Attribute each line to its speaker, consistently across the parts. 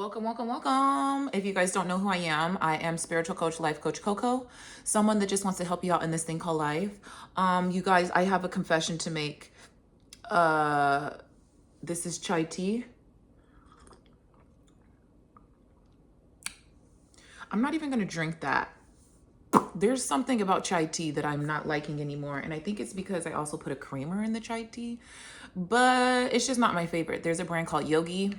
Speaker 1: Welcome, welcome, welcome. If you guys don't know who I am spiritual coach, life coach Coco, someone that just wants to help you out in this thing called life. You guys, I have a confession to make. This is chai tea. I'm not even gonna drink that. There's something about chai tea that I'm not liking anymore, and I think it's because I also put a creamer in the chai tea, but it's just not my favorite. There's a brand called Yogi.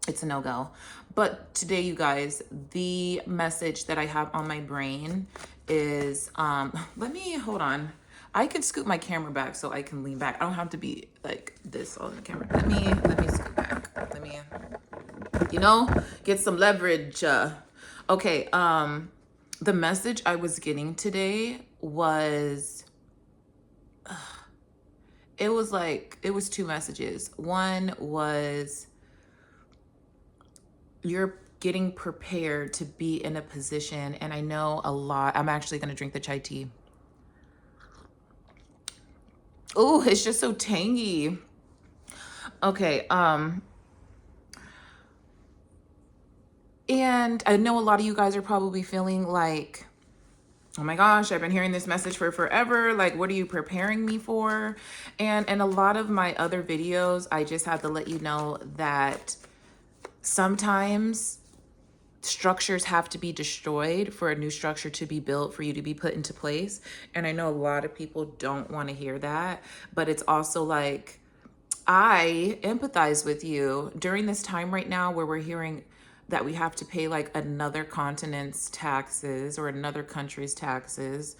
Speaker 1: It's a no-go. But today, you guys, the message that I have on my brain is, let me, hold on. I can scoot my camera back so I can lean back. I don't have to be like this on the camera. Let me scoot back. Let me, get some leverage. Okay, the message I was getting today was, it was two messages. One was, you're getting prepared to be in a position, and I know a lot. I'm actually going to drink the chai tea. Oh, it's just so tangy. Okay, and I know a lot of you guys are probably feeling like, oh my gosh, I've been hearing this message for forever. Like, what are you preparing me for? And in a lot of my other videos, I just have to let you know that sometimes structures have to be destroyed for a new structure to be built, for you to be put into place. And I know a lot of people don't want to hear that, but it's also like, I empathize with you during this time right now where we're hearing that we have to pay like another continent's taxes or another country's taxes.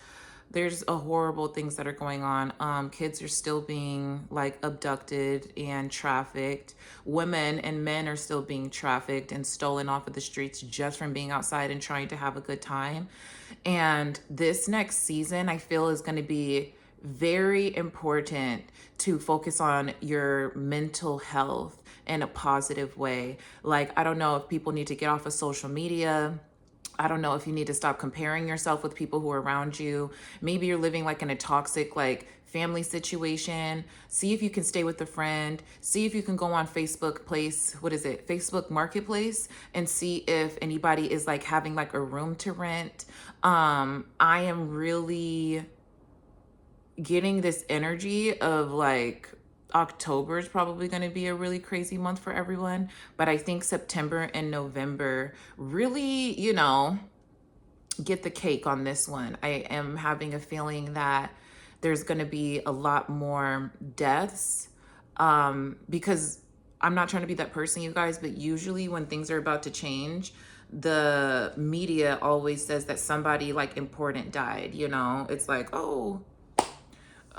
Speaker 1: There's a horrible things that are going on. Kids are still being like abducted and trafficked. Women and men are still being trafficked and stolen off of the streets just from being outside and trying to have a good time. And this next season, I feel, is going to be very important to focus on your mental health in a positive way. Like, I don't know if people need to get off of social media. I don't know if you need to stop comparing yourself with people who are around you. Maybe you're living like in a toxic, like, family situation. See if you can stay with a friend. See if you can go on Facebook Marketplace, and see if anybody is like having like a room to rent. I am really getting this energy of like, October is probably going to be a really crazy month for everyone, but I think September and November really, get the cake on this one. I am having a feeling that there's going to be a lot more deaths, because I'm not trying to be that person, you guys, but usually when things are about to change, the media always says that somebody like important died. It's like, oh,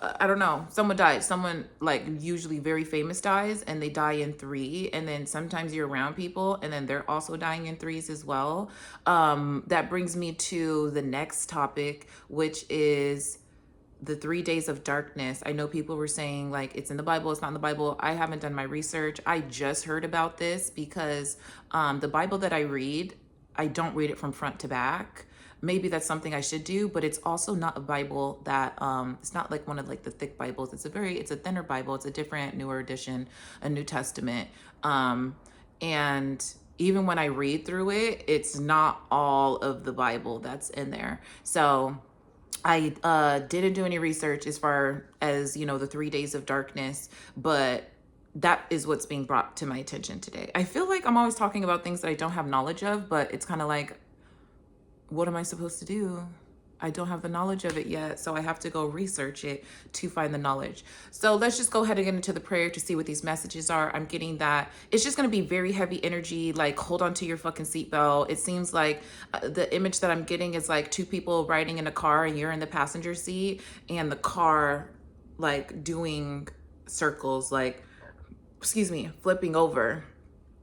Speaker 1: I don't know, someone died, someone like usually very famous dies, and they die in three. And then sometimes you're around people and then they're also dying in threes as well. That brings me to the next topic, which is the 3 days of darkness. I know people were saying like it's in the Bible, it's not in the Bible. I haven't done my research. I just heard about this because the Bible that I read, I don't read it from front to back. Maybe that's something I should do, but it's also not a Bible that it's not like one of like the thick Bibles. It's a thinner Bible. It's a different, newer edition, a New Testament. And even when I read through it, it's not all of the Bible that's in there. So I didn't do any research as far as, the 3 days of darkness, but that is what's being brought to my attention today. I feel like I'm always talking about things that I don't have knowledge of, but it's kind of like, what am I supposed to do? I don't have the knowledge of it yet, so I have to go research it to find the knowledge. So let's just go ahead and get into the prayer to see what these messages are. I'm getting that it's just going to be very heavy energy, like hold on to your fucking seatbelt. It seems like the image that I'm getting is like two people riding in a car and you're in the passenger seat, and the car like doing circles, like, flipping over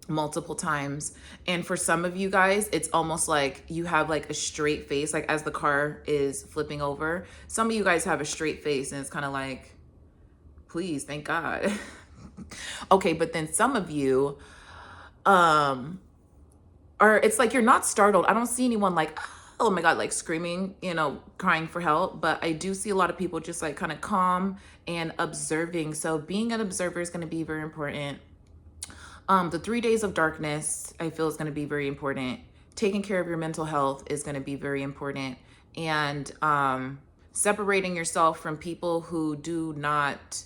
Speaker 1: multiple times. And for some of you guys, it's almost like you have like a straight face, like as the car is flipping over. Some of you guys have a straight face and it's kind of like, please, thank God. Okay, but then some of you or it's like you're not startled. I don't see anyone like, oh my God, like screaming, crying for help. But I do see a lot of people just like kind of calm and observing. So being an observer is going to be very important. The 3 days of darkness, I feel, is going to be very important. Taking care of your mental health is going to be very important. And separating yourself from people who do not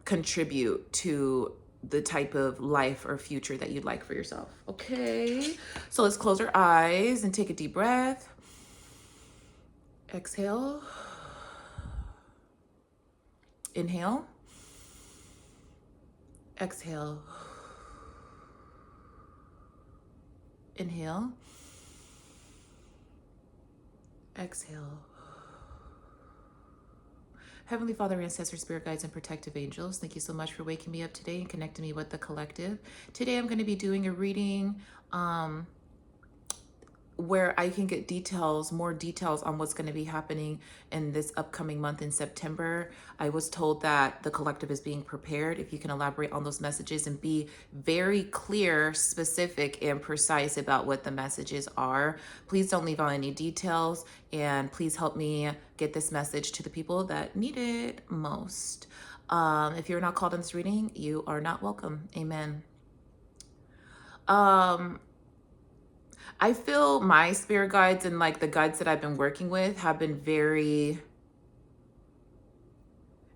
Speaker 1: contribute to the type of life or future that you'd like for yourself. Okay, so let's close our eyes and take a deep breath. Exhale. Inhale. Exhale. Inhale. Exhale. Heavenly Father, ancestors, spirit guides, and protective angels, thank you so much for waking me up today and connecting me with the collective. Today I'm going to be doing a reading where I can get more details on what's going to be happening in this upcoming month in September. I was told that the collective is being prepared. If you can elaborate on those messages and be very clear, specific, and precise about what the messages are. Please don't leave out any details, and please help me get this message to the people that need it most. If you're not called in this reading, you are not welcome. Amen. I feel my spirit guides and like the guides that I've been working with have been very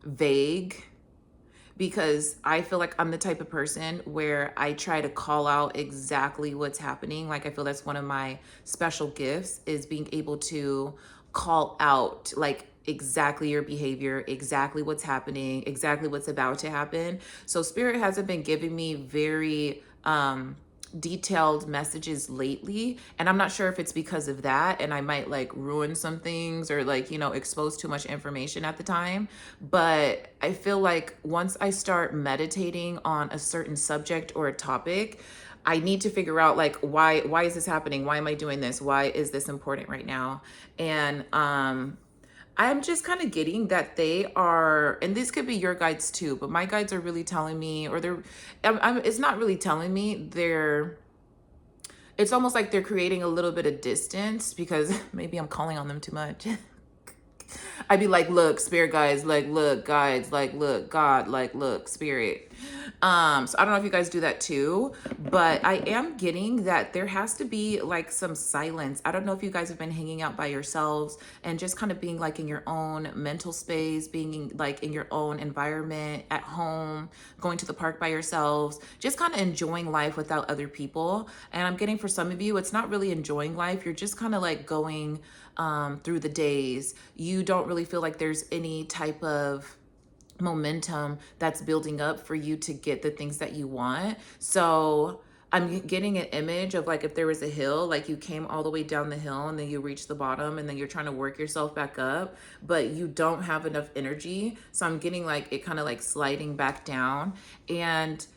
Speaker 1: vague, because I feel like I'm the type of person where I try to call out exactly what's happening. Like I feel that's one of my special gifts, is being able to call out like exactly your behavior, exactly what's happening, exactly what's about to happen. So spirit hasn't been giving me very detailed messages lately, and I'm not sure if it's because of that, and I might like ruin some things or like, you know, expose too much information at the time. But I feel like once I start meditating on a certain subject or a topic, I need to figure out like why is this happening? Why am I doing this? Why is this important right now? And I'm just kind of getting that they are, and this could be your guides too, but my guides are really telling me, or it's not really telling me, it's almost like they're creating a little bit of distance, because maybe I'm calling on them too much. I'd be like, look, spirit guides, like, look, guides, like, look, God, like, look, spirit. So I don't know if you guys do that too, but I am getting that there has to be like some silence. I don't know if you guys have been hanging out by yourselves and just kind of being like in your own mental space, being like in your own environment at home, going to the park by yourselves, just kind of enjoying life without other people. And I'm getting, for some of you, it's not really enjoying life. You're just kind of like going through the days. You don't really feel like there's any type of momentum that's building up for you to get the things that you want. So I'm getting an image of like if there was a hill, like you came all the way down the hill and then you reach the bottom and then you're trying to work yourself back up, but you don't have enough energy. So I'm getting like it kind of like sliding back down. And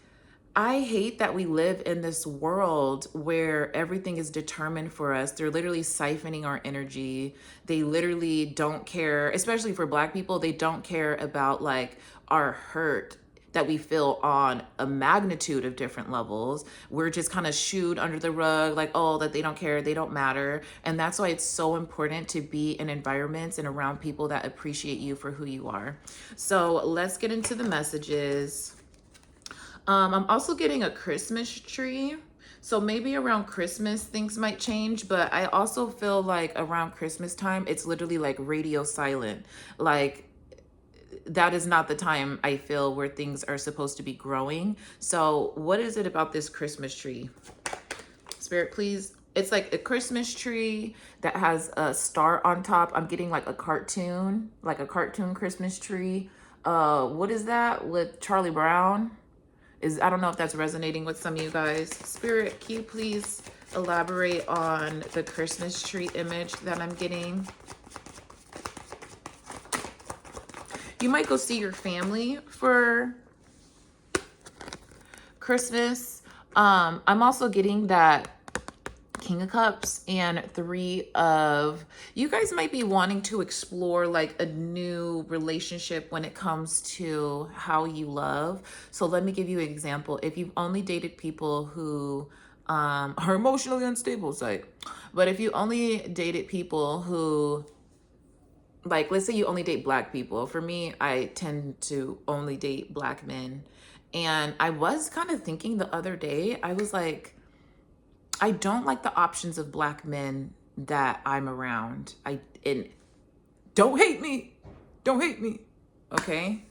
Speaker 1: I hate that we live in this world where everything is determined for us. They're literally siphoning our energy. They literally don't care, especially for Black people, they don't care about like our hurt that we feel on a magnitude of different levels. We're just kind of shooed under the rug, like, oh, that they don't care, they don't matter. And that's why it's so important to be in environments and around people that appreciate you for who you are. So let's get into the messages. I'm also getting a Christmas tree. So maybe around Christmas things might change, but I also feel like around Christmas time, it's literally like radio silent. Like that is not the time I feel where things are supposed to be growing. So what is it about this Christmas tree? Spirit, please. It's like a Christmas tree that has a star on top. I'm getting like a cartoon Christmas tree. What is that with Charlie Brown? I don't know if that's resonating with some of you guys. Spirit, can you please elaborate on the Christmas tree image that I'm getting? You might go see your family for Christmas. I'm also getting that King of Cups and Three of... You guys might be wanting to explore like a new relationship when it comes to how you love. So let me give you an example. If you've only dated people who are emotionally unstable, but if you only dated people who, like, let's say you only date Black people. For me, I tend to only date Black men. And I was kind of thinking the other day, I was like, I don't like the options of Black men that I'm around. And don't hate me. Don't hate me. Okay?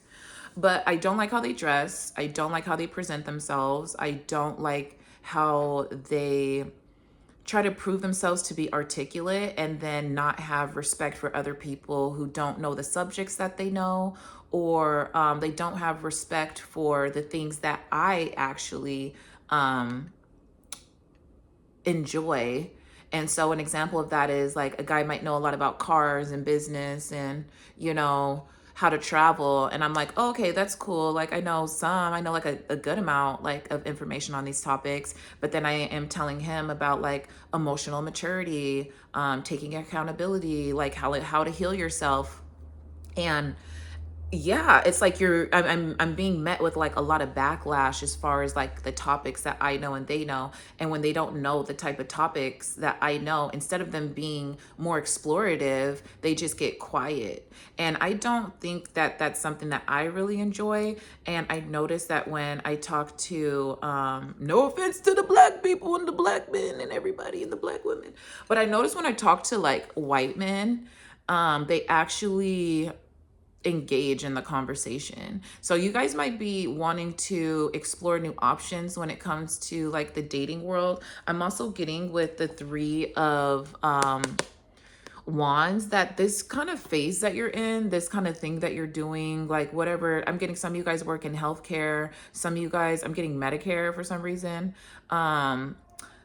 Speaker 1: But I don't like how they dress. I don't like how they present themselves. I don't like how they try to prove themselves to be articulate and then not have respect for other people who don't know the subjects that they know, or they don't have respect for the things that I actually um, enjoy. And so an example of that is like a guy might know a lot about cars and business and, you know, how to travel. And I'm like, oh, okay, that's cool. Like I know like a good amount like of information on these topics. But then I am telling him about like emotional maturity, taking accountability, like how to heal yourself. And yeah, it's like I'm being met with like a lot of backlash as far as like the topics that I know and they know. And when they don't know the type of topics that I know, instead of them being more explorative, they just get quiet. And I don't think that that's something that I really enjoy. And I noticed that when I talk to no offense to the Black people and the Black men and everybody and the Black women, but I noticed when I talk to like white men, they actually engage in the conversation. So you guys might be wanting to explore new options when it comes to like the dating world. I'm also getting with the three of wands that this kind of phase that you're in, this kind of thing that you're doing, like whatever. I'm getting some of you guys work in healthcare, some of you guys, I'm getting Medicare for some reason.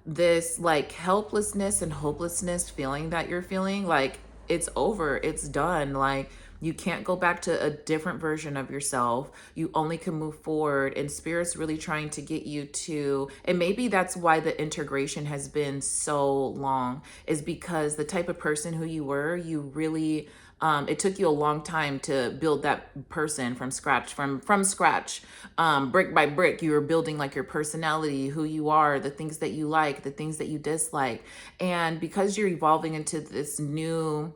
Speaker 1: This like helplessness and hopelessness feeling that you're feeling, like it's over, it's done. Like you can't go back to a different version of yourself. You only can move forward. And Spirit's really trying to get you to, and maybe that's why the integration has been so long, is because the type of person who you were, you really it took you a long time to build that person from scratch, from scratch, brick by brick. You were building like your personality, who you are, the things that you like, the things that you dislike. And because you're evolving into this new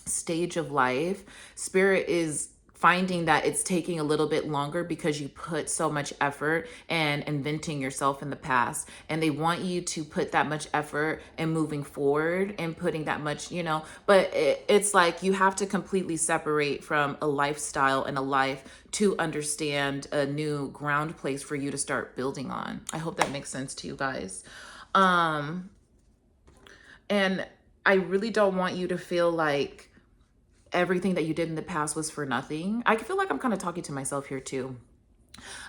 Speaker 1: stage of life, Spirit is finding that it's taking a little bit longer because you put so much effort and inventing yourself in the past, and they want you to put that much effort and moving forward and putting that much, you know, but it's like you have to completely separate from a lifestyle and a life to understand a new ground place for you to start building on. I hope that makes sense to you guys. um and I really don't want you to feel like everything that you did in the past was for nothing. I feel like I'm kind of talking to myself here too.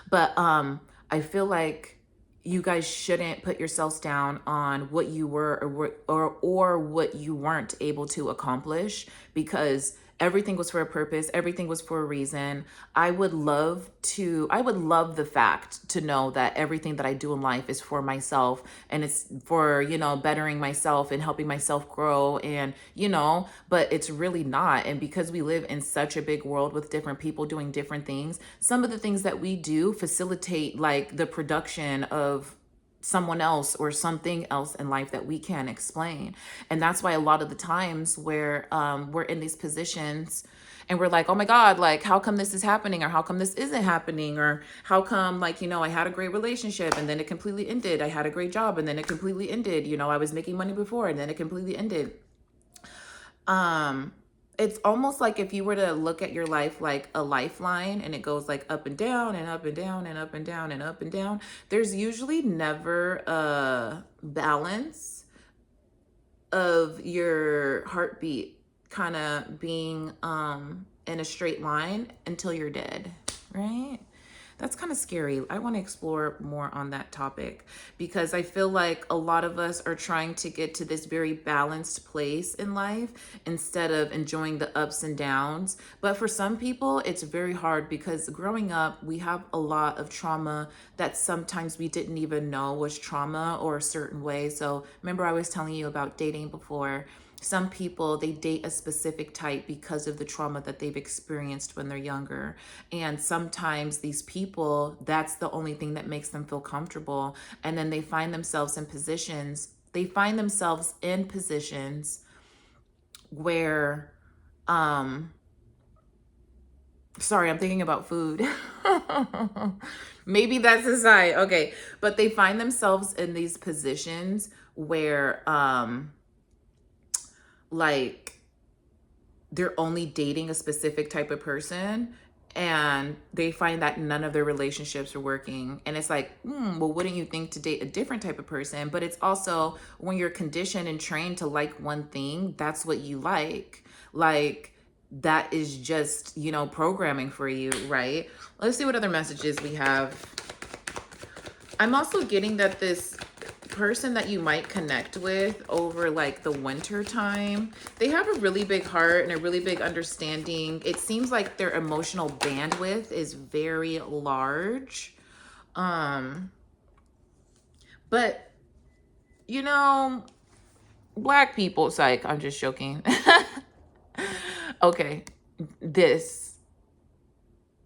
Speaker 1: But I feel like you guys shouldn't put yourselves down on what you were, or what you weren't able to accomplish, because everything was for a purpose, everything was for a reason. I would love the fact to know that everything that I do in life is for myself, and it's for, you know, bettering myself and helping myself grow, and, you know, but it's really not. And because we live in such a big world with different people doing different things, some of the things that we do facilitate like the production of someone else or something else in life that we can't explain. And that's why a lot of the times where we're in these positions and we're like, oh my God, like how come this is happening, or how come this isn't happening, or how come, like, you know, I had a great relationship and then it completely ended. I had a great job and then it completely ended. You know, I was making money before and then it completely ended. um it's almost like if you were to look at your life like a lifeline, and it goes like up and down and up and down and up and down and up and down. There's usually never a balance of your heartbeat kind of being in a straight line until you're dead, right? That's kind of scary. I want to explore more on that topic, because I feel like a lot of us are trying to get to this very balanced place in life instead of enjoying the ups and downs. But for some people, it's very hard because growing up, we have a lot of trauma that sometimes we didn't even know was trauma or a certain way. So remember, I was telling you about dating before. Some people, they date a specific type because of the trauma that they've experienced when they're younger. And sometimes these people, that's the only thing that makes them feel comfortable. And then they find themselves in positions, where um Sorry, I'm thinking about food. Maybe that's a sign. Okay. But they find themselves in these positions where like they're only dating a specific type of person, and they find that none of their relationships are working, and it's like, well, wouldn't you think to date a different type of person? But it's also when you're conditioned and trained to like one thing, that's what you like that is just, programming for you, right? Let's see what other messages we have. I'm also getting that this person that you might connect with over like the winter time, they have a really big heart and a really big understanding. It seems like their emotional bandwidth is very large. Um, but black people, psych, I'm just joking. Okay, this,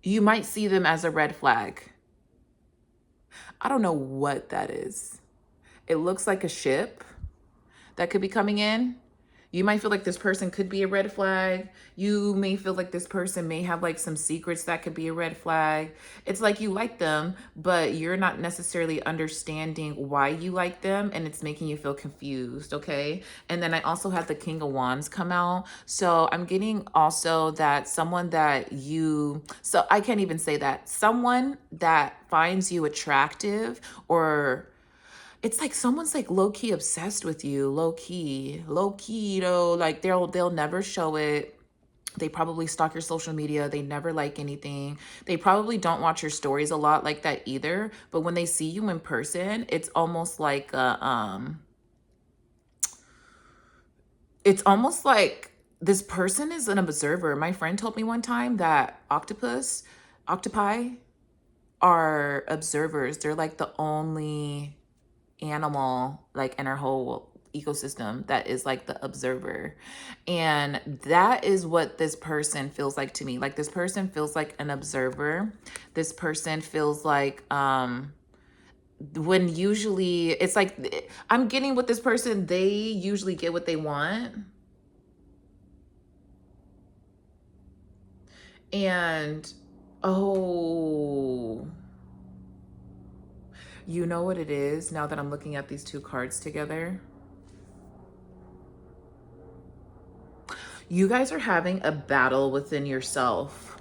Speaker 1: you might see them as a red flag. I don't know what that is. It looks like a ship that could be coming in. You might feel like this person could be a red flag. You may feel like this person may have like some secrets that could be a red flag. It's like you like them, but you're not necessarily understanding why you like them, and it's making you feel confused, okay? And then I also have the King of Wands come out. So I'm getting also that someone that so I can't even say that. Someone that finds you attractive, or it's like someone's like low key obsessed with you, low key though. Like they'll never show it. They probably stalk your social media. They never like anything. They probably don't watch your stories a lot like that either. But when they see you in person, it's almost like it's almost like this person is an observer. My friend told me one time that octopi are observers. They're like the only animal like in our whole ecosystem that is like the observer, and that is what this person feels like to me. Like this person feels like an observer. This person feels like when usually it's like I'm getting with this person, they usually get what they want, and oh, you know what it is now that I'm looking at these two cards together. You guys are having a battle within yourself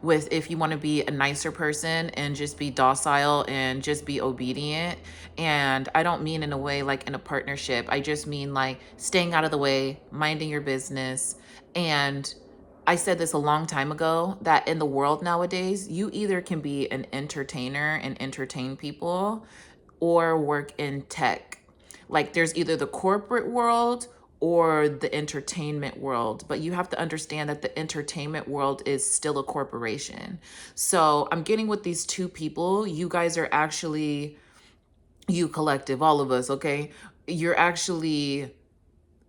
Speaker 1: with if you want to be a nicer person and just be docile and just be obedient. And I don't mean in a way like in a partnership. I just mean like staying out of the way, minding your business. And I said this a long time ago that in the world nowadays, you either can be an entertainer and entertain people or work in tech. Like there's either the corporate world or the entertainment world, but you have to understand that the entertainment world is still a corporation. So I'm getting with these two people. You guys are actually, you collective, all of us, okay? You're actually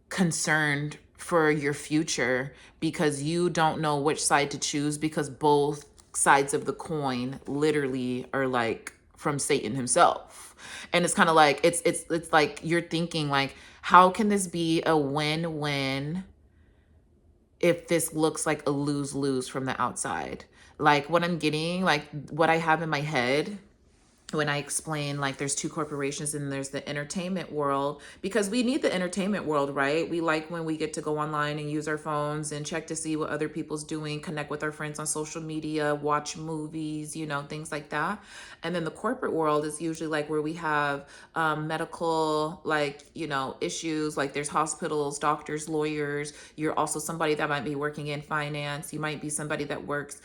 Speaker 1: concerned for your future because you don't know which side to choose, because both sides of the coin literally are like from Satan himself. And it's kind of like it's like you're thinking like, how can this be a win-win if this looks like a lose-lose from the outside? Like what I'm getting, like what I have in my head when I explain like there's two corporations and there's the entertainment world, because we need the entertainment world, right? We like when we get to go online and use our phones and check to see what other people's doing, connect with our friends on social media, watch movies, things like that. And then the corporate world is usually like where we have medical, like, issues, like there's hospitals, doctors, lawyers. You're also somebody that might be working in finance. You might be somebody that works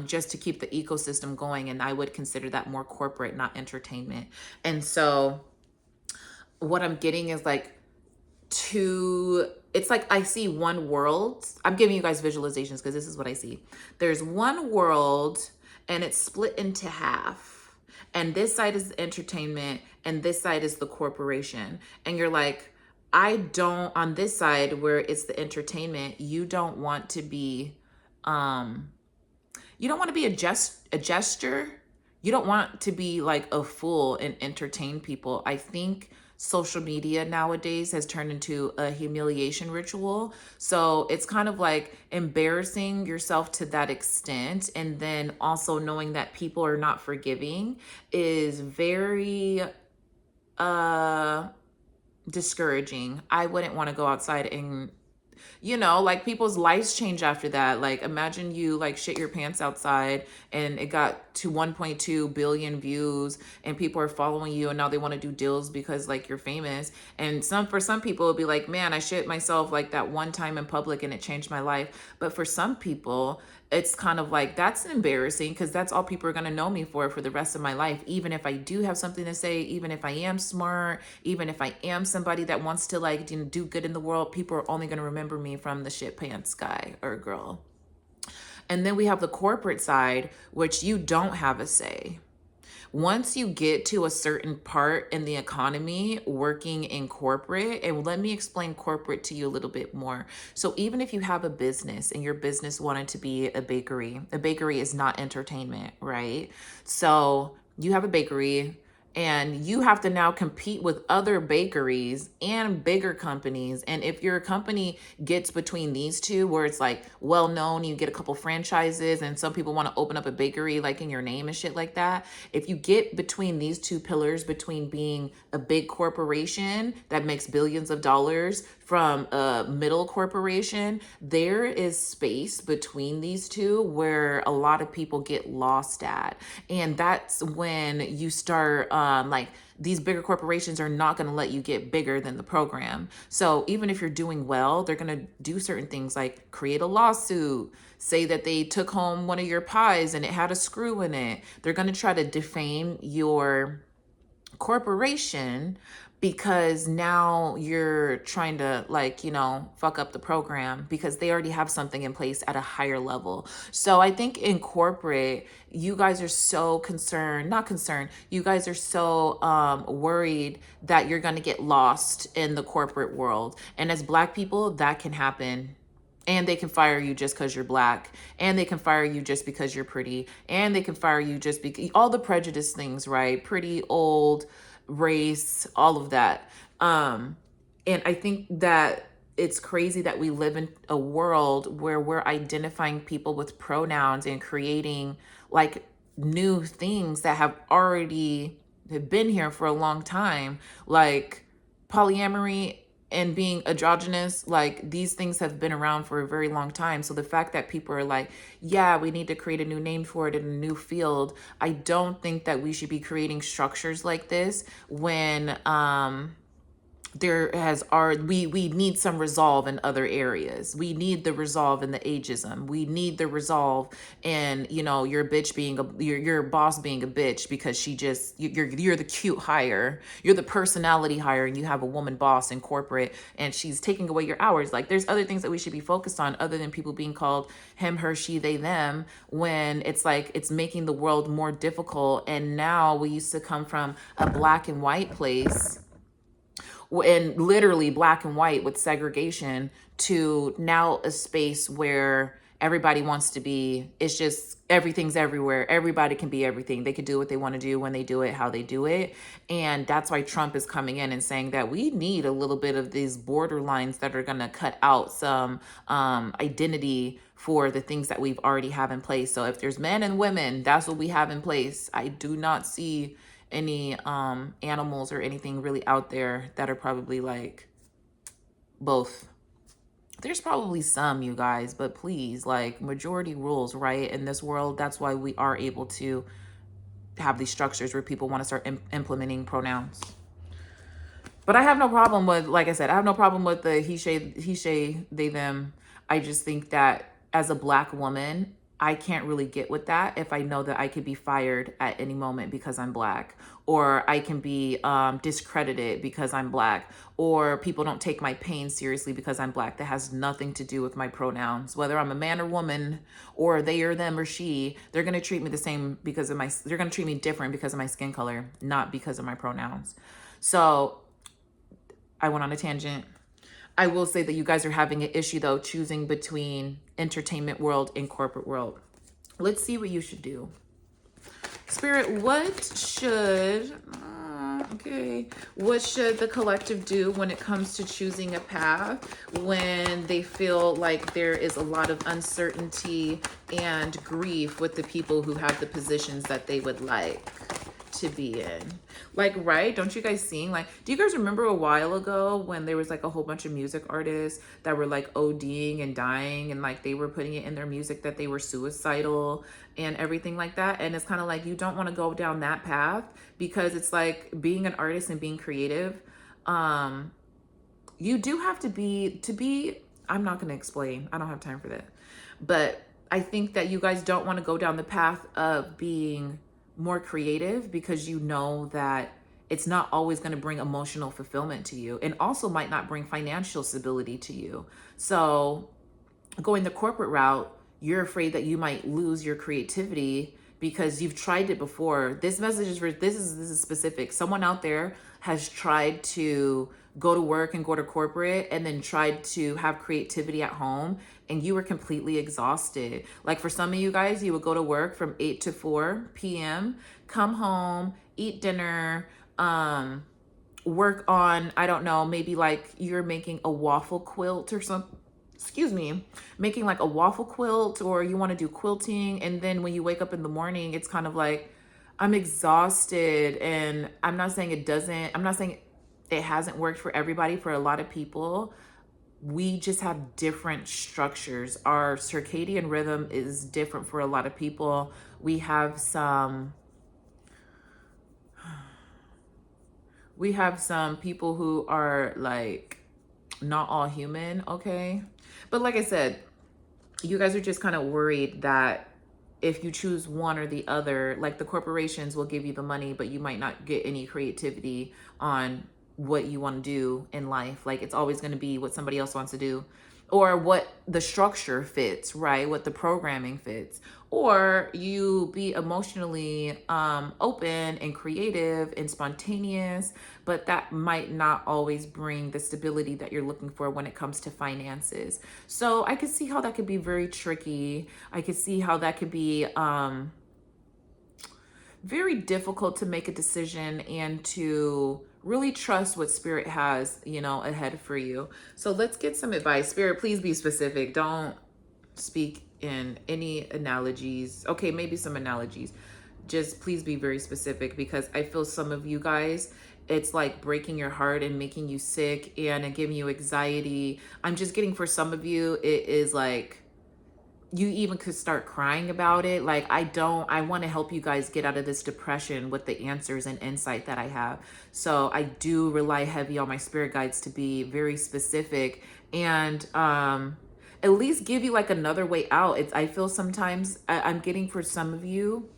Speaker 1: just to keep the ecosystem going. And I would consider that more corporate, not entertainment. And so what I'm getting is like it's like I see one world. I'm giving you guys visualizations because this is what I see. There's one world and it's split into half. And this side is the entertainment and this side is the corporation. And you're like, I don't, on this side where it's the entertainment, you don't want to be you don't want to be a gesture. You don't want to be like a fool and entertain people. I think social media nowadays has turned into a humiliation ritual. So it's kind of like embarrassing yourself to that extent. And then also knowing that people are not forgiving is very uh discouraging. I wouldn't want to go outside and like people's lives change after that. Like imagine you like shit your pants outside and it got to 1.2 billion views and people are following you and now they want to do deals because like you're famous. And for some people it'll be like, man, I shit myself like that one time in public and it changed my life. But for some people, it's kind of like that's embarrassing because that's all people are going to know me for the rest of my life. Even if I do have something to say, even if I am smart, even if I am somebody that wants to like do good in the world, people are only going to remember me from the shit pants guy or girl. And then we have the corporate side, which you don't have a say. Once you get to a certain part in the economy working in corporate, and let me explain corporate to you a little bit more. So even if you have a business and your business wanted to be a bakery is not entertainment, right? So you have a bakery and you have to now compete with other bakeries and bigger companies. And if your company gets between these two, where it's like well known, you get a couple franchises and some people want to open up a bakery like in your name and shit like that. If you get between these two pillars, between being a big corporation that makes billions of dollars from a middle corporation, there is space between these two where a lot of people get lost at. And that's when you start like these bigger corporations are not going to let you get bigger than the program. So even if you're doing well, they're going to do certain things like create a lawsuit, say that they took home one of your pies and it had a screw in it. They're going to try to defame your corporation because now you're trying to like fuck up the program because they already have something in place at a higher level. So I think in corporate you guys are so you guys are so worried that you're going to get lost in the corporate world. And as Black people, that can happen. And they can fire you just because you're Black, and they can fire you just because you're pretty, and they can fire you just because all the prejudice things, right? Pretty, old, race, all of that. And I think that it's crazy that we live in a world where we're identifying people with pronouns and creating like new things that have been here for a long time, like polyamory and being androgynous. Like these things have been around for a very long time. So the fact that people are like, yeah, we need to create a new name for it in a new field, I don't think that we should be creating structures like this when we need some resolve in other areas. We need the resolve in the ageism. We need the resolve in your bitch being your boss being a bitch because you're the cute hire, you're the personality hire, and you have a woman boss in corporate and she's taking away your hours. Like there's other things that we should be focused on other than people being called him, her, she, they, them, when it's like it's making the world more difficult. And now we used to come from a black and white place, and literally black and white with segregation, to now a space where everybody wants to be. It's just everything's everywhere. Everybody can be everything. They can do what they want to do when they do it, how they do it. And that's why Trump is coming in and saying that we need a little bit of these borderlines that are going to cut out some identity for the things that we've already have in place. So if there's men and women, that's what we have in place. I do not see any animals or anything really out there that are probably like both. There's probably some, you guys, but please, like majority rules, right? In this world, that's why we are able to have these structures where people want to start implementing pronouns. But I have no problem with, like I said, I have no problem with the he, she, they, them. I just think that as a Black woman, I can't really get with that if I know that I could be fired at any moment because I'm Black, or I can be discredited because I'm Black, or people don't take my pain seriously because I'm Black. That has nothing to do with my pronouns. Whether I'm a man or woman, or they or them or she, they're going to treat me the same because of they're going to treat me different because of my skin color, not because of my pronouns. So I went on a tangent. I will say that you guys are having an issue though, choosing between entertainment world and corporate world. Let's see what you should do. Spirit, what should Okay. What should the collective do when it comes to choosing a path when they feel like there is a lot of uncertainty and grief with the people who have the positions that they would like to be in? Like, right? Don't you guys sing? Like, do you guys remember a while ago when there was like a whole bunch of music artists that were like ODing and dying, and like they were putting it in their music that they were suicidal and everything like that? And it's kind of like you don't want to go down that path, because it's like being an artist and being creative. Um, you do have to be, I'm not going to explain. I don't have time for that. But I think that you guys don't want to go down the path of being more creative, because you know that it's not always going to bring emotional fulfillment to you, and also might not bring financial stability to you. So going the corporate route, you're afraid that you might lose your creativity because you've tried it before. This message is for this is specific. Someone out there has tried to go to work and go to corporate and then tried to have creativity at home, and you were completely exhausted. Like for some of you guys, you would go to work from 8 to 4 p.m., come home, eat dinner, work on, I don't know, maybe like you're making a waffle quilt or something, excuse me, making like a waffle quilt, or you want to do quilting. And then when you wake up in the morning, it's kind of like, I'm exhausted. And I'm not saying it hasn't worked for everybody. For a lot of people, we just have different structures. Our circadian rhythm is different for a lot of people. We have some people who are like not all human, okay? But like I said, you guys are just kind of worried that if you choose one or the other, like the corporations will give you the money, but you might not get any creativity on what you want to do in life. Like it's always going to be what somebody else wants to do, or what the structure fits, right? What the programming fits. Or you be emotionally open and creative and spontaneous, but that might not always bring the stability that you're looking for when it comes to finances. So I could see how that could be very tricky. I could see how that could be very difficult to make a decision and to really trust what spirit has, ahead for you. So let's get some advice. Spirit, please be specific. Don't speak in any analogies. Okay, maybe some analogies. Just please be very specific, because I feel some of you guys, it's like breaking your heart and making you sick and giving you anxiety. I'm just getting, for some of you, it is like you even could start crying about it. Like, I want to help you guys get out of this depression with the answers and insight that I have. So I do rely heavy on my spirit guides to be very specific and at least give you like another way out. I feel sometimes I'm getting, for some of you,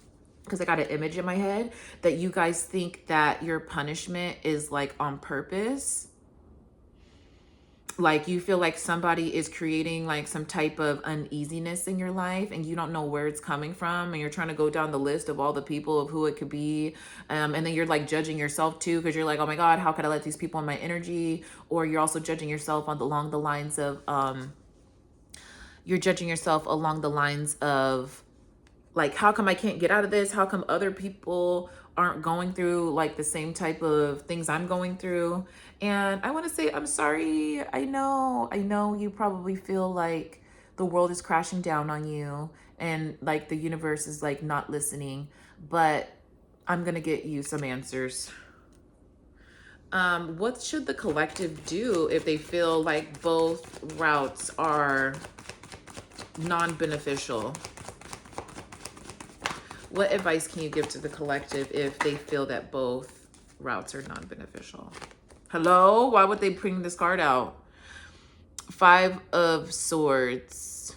Speaker 1: because I got an image in my head, that you guys think that your punishment is like on purpose. Like you feel like somebody is creating like some type of uneasiness in your life, and you don't know where it's coming from, and you're trying to go down the list of all the people of who it could be, and then you're like judging yourself too, because you're like, oh my god, how could I let these people in my energy? Or you're also judging yourself along the lines of like, how come I can't get out of this? How come other people aren't going through like the same type of things I'm going through? And I want to say, I'm sorry. I know you probably feel like the world is crashing down on you and like the universe is like not listening, but I'm going to get you some answers. What should the collective do if they feel like both routes are non-beneficial? What advice can you give to the collective if they feel that both routes are non-beneficial? Hello? Why would they bring this card out? 5 of Swords.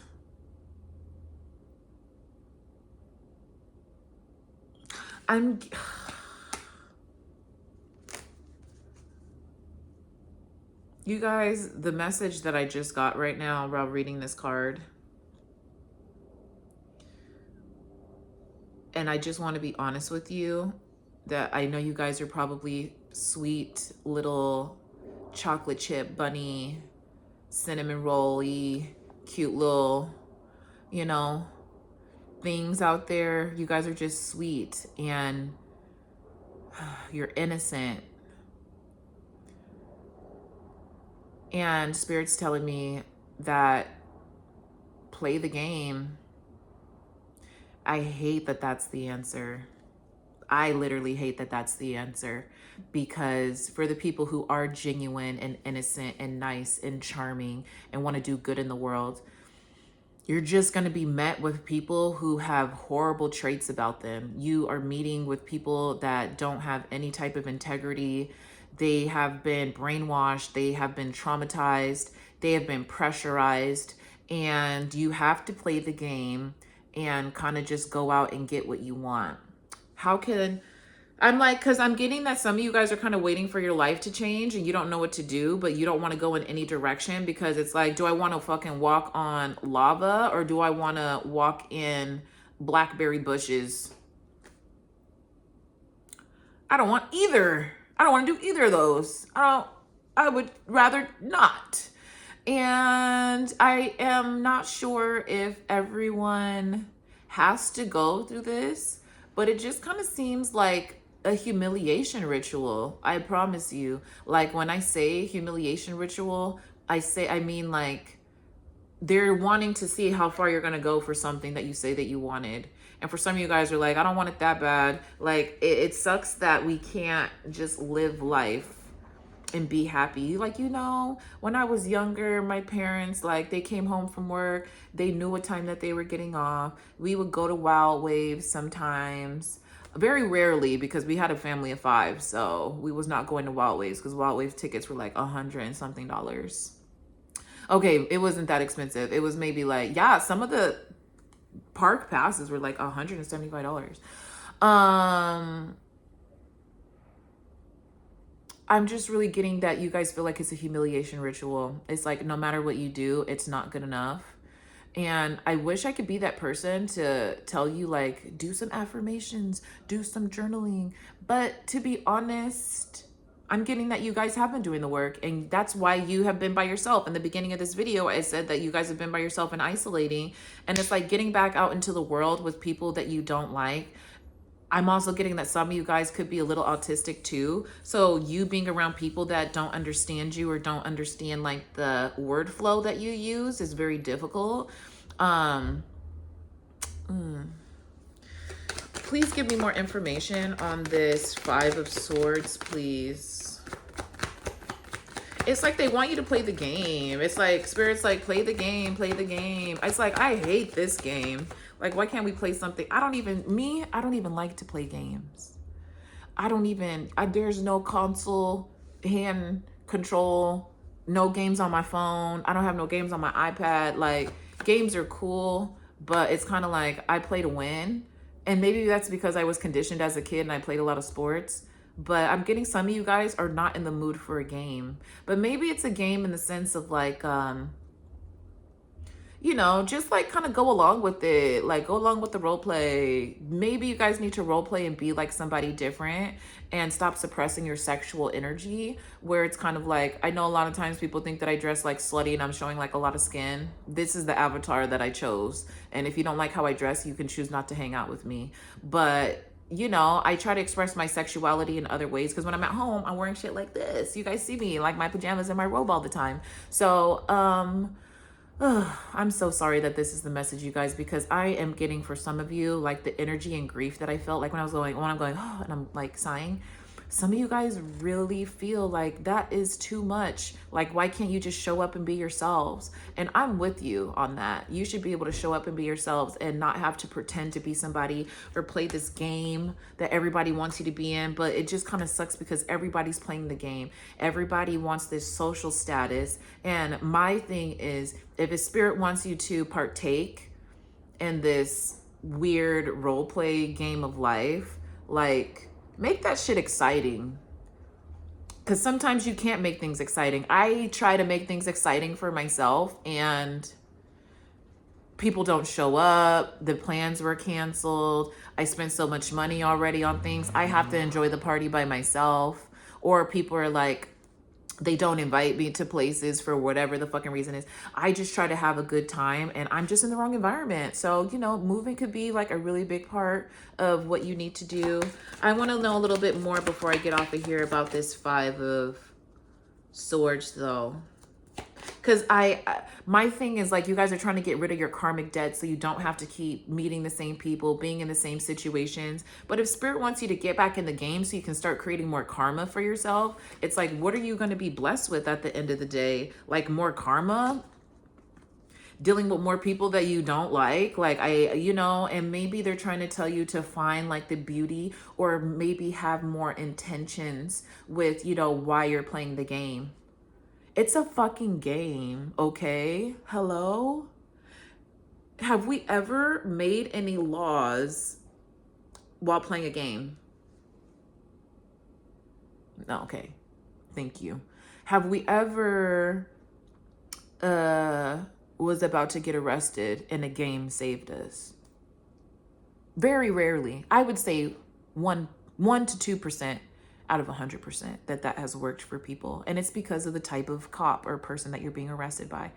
Speaker 1: You guys, the message that I just got right now while reading this card, and I just want to be honest with you, that I know you guys are probably sweet little chocolate chip bunny, cinnamon roll-y, cute little, things out there. You guys are just sweet and you're innocent. And Spirit's telling me that play the game. I hate that that's the answer. I literally hate that that's the answer, because for the people who are genuine and innocent and nice and charming and want to do good in the world, you're just going to be met with people who have horrible traits about them. You are meeting with people that don't have any type of integrity. They have been brainwashed. They have been traumatized. They have been pressurized. And you have to play the game and kind of just go out and get what you want. How can I'm like, because I'm getting that some of you guys are kind of waiting for your life to change and you don't know what to do, but you don't want to go in any direction, because it's like, do I want to fucking walk on lava or do I want to walk in blackberry bushes? I don't want either. I don't want to do either of those. I would rather not. And I am not sure if everyone has to go through this, but it just kind of seems like a humiliation ritual. I promise you. Like when I say humiliation ritual, I mean like they're wanting to see how far you're going to go for something that you say that you wanted. And for some of you guys are like, I don't want it that bad. Like it sucks that we can't just live life and be happy. Like, you know, when I was younger, my parents, like, they came home from work, they knew what time that they were getting off. We would go to Wild Waves sometimes, very rarely, because we had a family of 5, so we was not going to Wild Waves, because Wild Waves tickets were like $100 and something. Okay, it wasn't that expensive. It was maybe like, yeah, some of the park passes were like $175. I'm just really getting that you guys feel like it's a humiliation ritual. It's like no matter what you do, it's not good enough. And I wish I could be that person to tell you, like, do some affirmations, do some journaling. But to be honest, I'm getting that you guys have been doing the work. And that's why you have been by yourself. In the beginning of this video, I said that you guys have been by yourself and isolating. And it's like getting back out into the world with people that you don't like. I'm also getting that some of you guys could be a little autistic too. So you being around people that don't understand you or don't understand like the word flow that you use is very difficult. Please give me more information on this 5 of Swords, please. It's like they want you to play the game. It's like Spirit's like, play the game, play the game. It's like, I hate this game. Like, why can't we play something? I don't even like to play games. There's no console, hand control, no games on my phone. I don't have no games on my iPad. Like, games are cool, but it's kind of like I play to win. And maybe that's because I was conditioned as a kid and I played a lot of sports. But I'm getting some of you guys are not in the mood for a game. But maybe it's a game in the sense of like, you know, just like kind of go along with it, like go along with the role play. Maybe you guys need to role play and be like somebody different and stop suppressing your sexual energy, where it's kind of like, I know a lot of times people think that I dress like slutty and I'm showing like a lot of skin. This is the avatar that I chose. And if you don't like how I dress, you can choose not to hang out with me. But you know, I try to express my sexuality in other ways, because when I'm at home, I'm wearing shit like this. You guys see me like my pajamas and my robe all the time. So, I'm so sorry that this is the message, you guys, because I am getting for some of you like the energy and grief that I felt like when I'm going, oh, and I'm like sighing. Some of you guys really feel like that is too much. Like, why can't you just show up and be yourselves? And I'm with you on that. You should be able to show up and be yourselves and not have to pretend to be somebody or play this game that everybody wants you to be in. But it just kind of sucks because everybody's playing the game. Everybody wants this social status. And my thing is, if a spirit wants you to partake in this weird role play game of life, like, make that shit exciting. Because sometimes you can't make things exciting. I try to make things exciting for myself and people don't show up. The plans were canceled. I spent so much money already on things. I have to enjoy the party by myself. Or people are like, they don't invite me to places for whatever the fucking reason is. I just try to have a good time and I'm just in the wrong environment. So, you know, moving could be like a really big part of what you need to do. I want to know a little bit more before I get off of here about this 5 of Swords though. Because my thing is like, you guys are trying to get rid of your karmic debt so you don't have to keep meeting the same people, being in the same situations. But if spirit wants you to get back in the game so you can start creating more karma for yourself, it's like, what are you going to be blessed with at the end of the day? Like more karma? Dealing with more people that you don't like and maybe they're trying to tell you to find like the beauty, or maybe have more intentions with, why you're playing the game. It's a fucking game, okay? Hello? Have we ever made any laws while playing a game? No, okay. Thank you. Have we ever was about to get arrested and a game saved us? Very rarely. I would say 1 to 2% out of 100% that has worked for people. And it's because of the type of cop or person that you're being arrested by.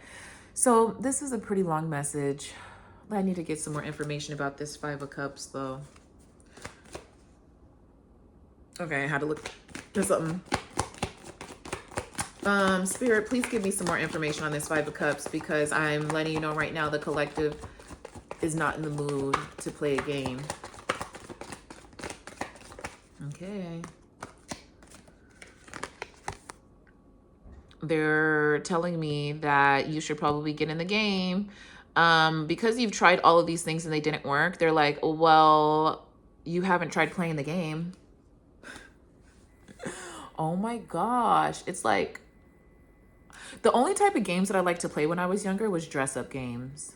Speaker 1: So this is a pretty long message. I need to get some more information about this Five of Cups though. Okay, I had to look at something. Spirit, please give me some more information on this Five of Cups, because I'm letting you know right now the collective is not in the mood to play a game. Okay. They're telling me that you should probably get in the game. Because you've tried all of these things and they didn't work. They're like, well, you haven't tried playing the game. Oh my gosh. It's like, the only type of games that I liked to play when I was younger was dress-up games.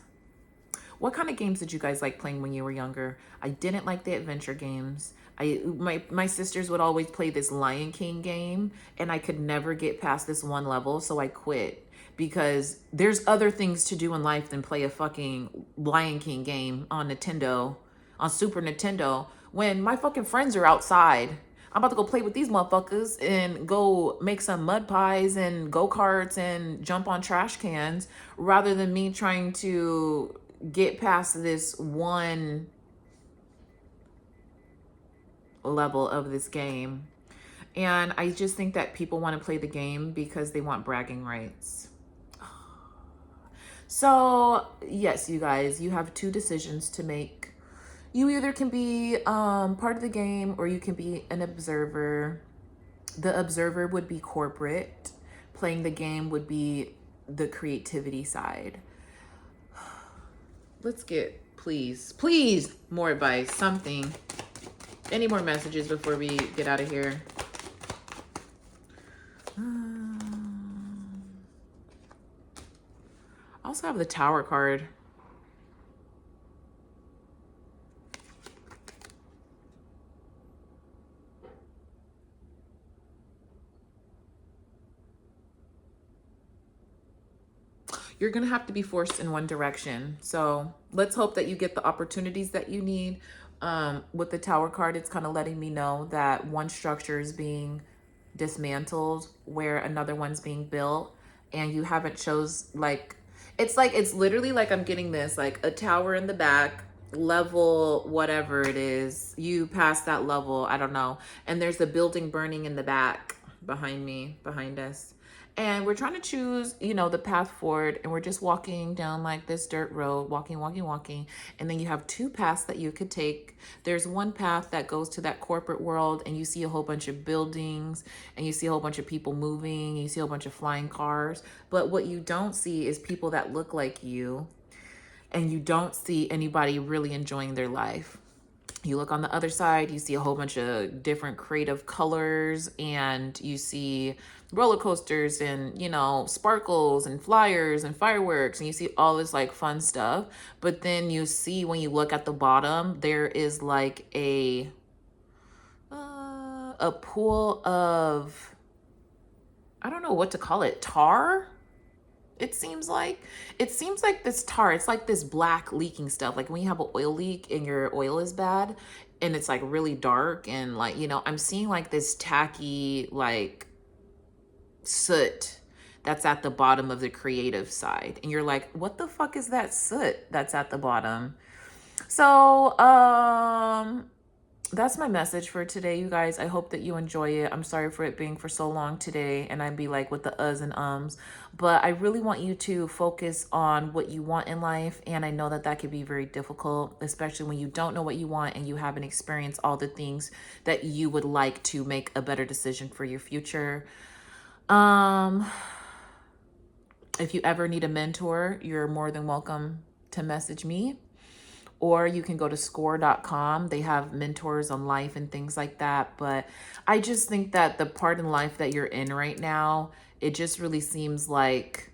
Speaker 1: What kind of games did you guys like playing when you were younger? I didn't like the adventure games. My sisters would always play this Lion King game, and I could never get past this one level, so I quit. Because there's other things to do in life than play a fucking Lion King game on Nintendo, on Super Nintendo, when my fucking friends are outside. I'm about to go play with these motherfuckers and go make some mud pies and go-karts and jump on trash cans, rather than me trying to get past this one level of this game. And I just think that people want to play the game because they want bragging rights. So yes, you guys, you have two decisions to make. You either can be part of the game, or you can be an observer. The observer would be corporate. Playing the game would be the creativity side. Let's get, please, more advice, something. Any more messages before we get out of here? I also have the Tower card. You're going to have to be forced in one direction. So let's hope that you get the opportunities that you need. With the Tower card, it's kind of letting me know that one structure is being dismantled where another one's being built, and you haven't chose it's literally like I'm getting this, like a tower in the back, level whatever it is, you pass that level, I don't know, and there's a building burning in the back behind us, and we're trying to choose, the path forward, and we're just walking down like this dirt road, walking, and then you have two paths that you could take. There's one path that goes to that corporate world, and you see a whole bunch of buildings, and you see a whole bunch of people moving, you see a whole bunch of flying cars, but what you don't see is people that look like you, and you don't see anybody really enjoying their life. You look on the other side, you see a whole bunch of different creative colors, and you see roller coasters and, sparkles and flyers and fireworks, and you see all this like fun stuff. But then you see, when you look at the bottom, there is like a pool of, I don't know what to call it, tar? It seems like this tar, it's like this black leaking stuff, like when you have an oil leak and your oil is bad and it's like really dark, and like, I'm seeing like this tacky like soot that's at the bottom of the creative side, and you're like, what the fuck is that soot that's at the bottom? So that's my message for today, you guys. I hope that you enjoy it. I'm sorry for it being for so long today, and I'd be like with the uhs and ums, but I really want you to focus on what you want in life. And I know that that can be very difficult, especially when you don't know what you want and you haven't experienced all the things that you would like to make a better decision for your future. Um, if you ever need a mentor, you're more than welcome to message me. Or you can go to score.com. They have mentors on life and things like that. But I just think that the part in life that you're in right now, it just really seems like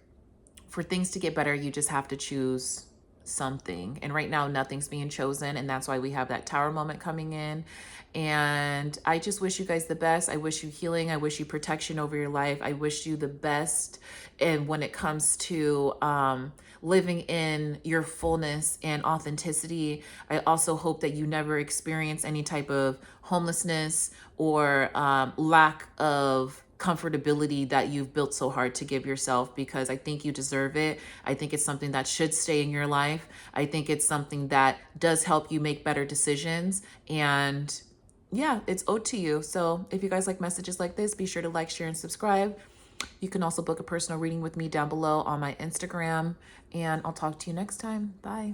Speaker 1: for things to get better, you just have to choose something. And right now, nothing's being chosen. And that's why we have that tower moment coming in. And I just wish you guys the best. I wish you healing. I wish you protection over your life. I wish you the best. And when it comes to living in your fullness and authenticity, I also hope that you never experience any type of homelessness or lack of comfortability that you've built so hard to give yourself, because I think you deserve it. I think it's something that should stay in your life. I think it's something that does help you make better decisions. And yeah, it's owed to you. So if you guys like messages like this, be sure to like, share, and subscribe. You can also book a personal reading with me down below on my Instagram. And I'll talk to you next time. Bye.